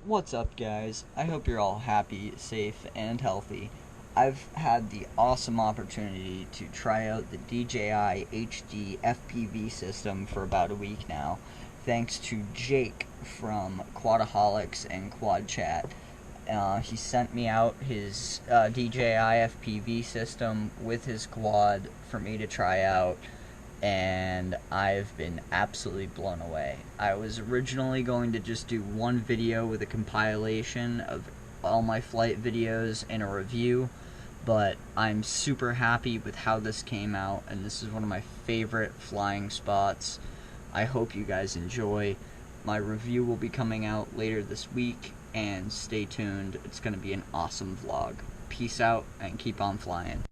What's up, guys? I hope you're all happy, safe, and healthy. I've had the awesome opportunity to try out the DJI HD FPV system for about a week now, thanks to Jake from Quadaholics and Quad Chat. He sent me out his DJI FPV system with his quad for me to try out, and I've been absolutely blown away. I was originally going to just do one video with a compilation of all my flight videos and a review, but I'm super happy with how this came out, and this is one of my favorite flying spots. I hope you guys enjoy. My review will be coming out later this week, and stay tuned. It's going to be an awesome vlog. Peace out, and keep on flying.